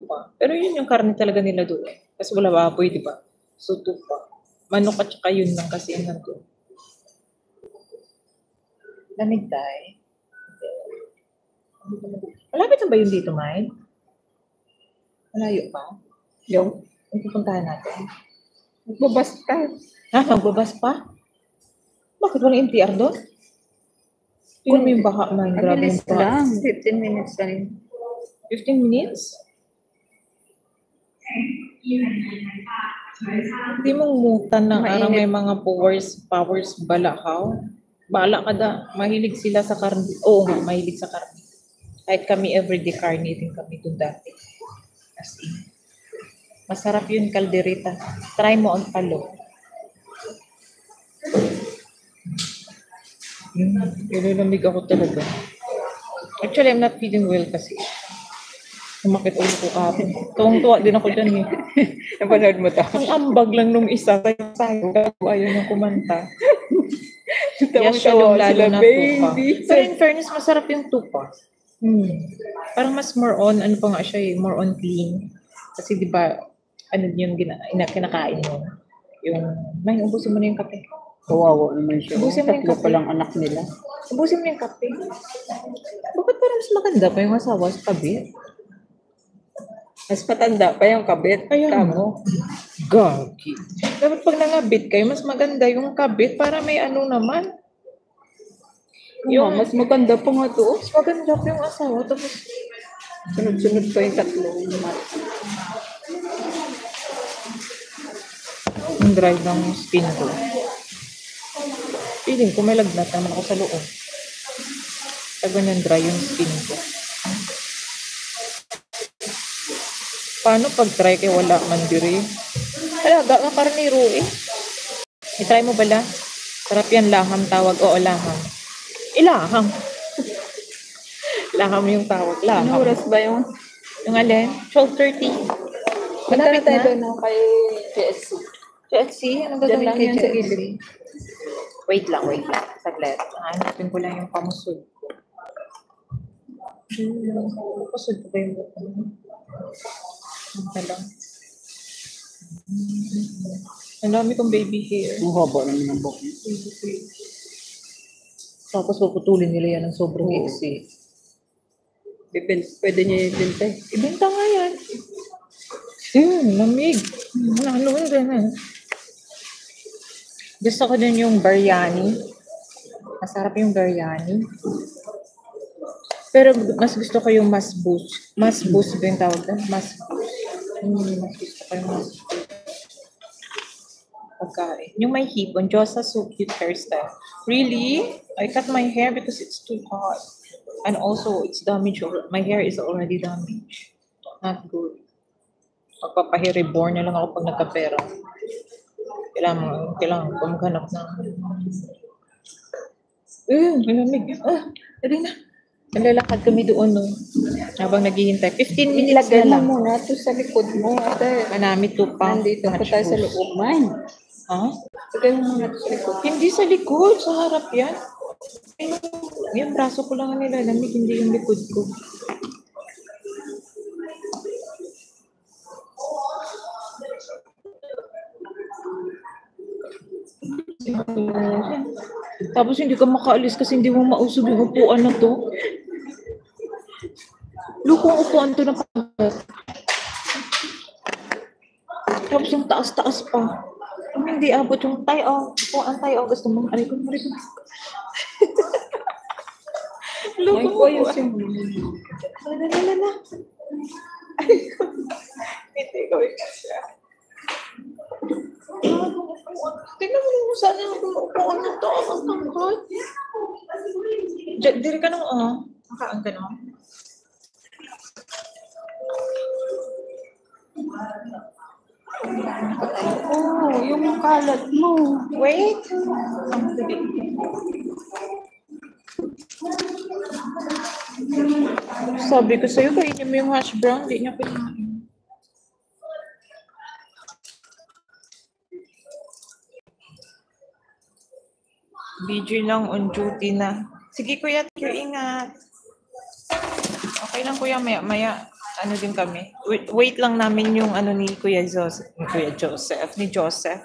tupa. Pero yun yung karne talaga nila doon. Kasi wala baboy, di ba? So, tupa. Manok at saka yun lang kasi ang nandun. Lamig tayo. Malapit na ba yun dito, May? Malayo pa? Yung pupuntahan natin. Magbabas ka. Magbabas pa? Bakit walang MTR doon? Tingnan mo yung baka, man. Grabe yung Mabilis baka. lang. 15 minutes lang. 15 minutes? Hindi mong mutan na parang may mga powers balakaw. Bala ka da. Mahilig sila sa karne. Oo nga, mahilig sa karne. Kahit kami everyday karne din kami doon dati. As in. Masarap yun, kaldereta. Try mo ang palo. Nilalamig ako talaga. Actually, I'm not feeling well kasi. Sumakit ulo ko kahapon. Tuwang-tuwa din ako dyan eh. Napanood mo to? Ang ambag lang nung isa. Kaya sayo, ayaw niyang kumanta. Kaya siya yung lalo na tupa. Pero in fairness, masarap yung tupa. Parang mas more on, ano pa nga siya eh, more on clean. Kasi di ba ano yung kinakain mo? Yung, may ubusin mo na yung kape. Kawawa naman siya. Ubusin mo yung Tatlo kape. pa lang anak nila. Ubusin mo yung kape. Bakit parang mas maganda pa yung asawa sa kabit? Mas patanda pa yung kabit. Kaya mo. Gagi. Dapat pag nangabit kayo, mas maganda yung kabit para may ano naman. Yung mas maganda pa nga to. Mas maganda pa yung asawa. Tapos, Sunod-sunod pa yung tatlo. yung dry ng skin ko. Feeling ko may lagnat naman ako sa loob. Sa ganyan dry yung skin ko. Paano pag try kay wala man diri? Alaga nga karniro eh. I-try mo bala? Sarap yan, laham tawag. Oo, laham. Ilaham. Laham yung tawag. Laham. Ano oras ba yung? Yung alin? 12:30. Malapit Punta na tayo na. na kay KSC. KFC? Anong Diyan gagawin lang kay yan sa KFC? gilid. Wait lang. Saglit. Hanapin ko lang yung pamusod ko. Pamusod ko ba yung buto? Ito lang. Ang dami kong baby hair. Ang haba naman ng buhok. Tapos puputulin nila yan ng sobrang iksi. Pwede niya ibenta. Ibenta nga yan. Lamig. Nahaluin din eh. Gusto ko din yung biryani. Masarap yung biryani. Pero mas gusto ko yung mas boost. Mas boost ba yung tawag doon? Mas boost. Mas gusto ko yung mas boost. Pagkain. Yung may hipon. Diyosa, so cute hairstyle. Really? I cut my hair because it's too hot. And also, it's damaged. My hair is already damaged. Not good. Magpapahi-reborn na lang ako pag nagkapera. Kailangan ko maghanap ng... malamig. Dali na. Nalalakad kami doon, no? Habang naghihintay. 15 minutes na Ilagay lang. mo muna ito sa likod mo. Ate, Manami to pa. nandito pa tayo sa loob. Man. Ha? Ilagay mo muna ito sa likod. Hindi sa likod. Sa harap yan. Yung braso ko lang ang nilalamig. Hindi yung likod ko. Tapos hindi ka makaalis kasi hindi mo mausog yung upuan na to. Lukong upuan to na pagkat. Tapos yung taas-taas pa. Hindi abot yung tayo. Upuan tayo. Gusto mo. Aray ko. Lukong upuan. Lala. Aray ko. Hindi ko siya. Tingnan mo kung saan yung upuan na to. Ang tangkot. Diri ka nung Makaan ka nung. Yung kalat mo. Wait. Sabi ko sa'yo, kainin mo yung hash brown. Hindi niya kinain. BJ lang on duty na. Sige kuya, ingat. Okay lang kuya, maya. ano din kami. Wait lang namin yung ano ni Kuya Joseph, ni Joseph.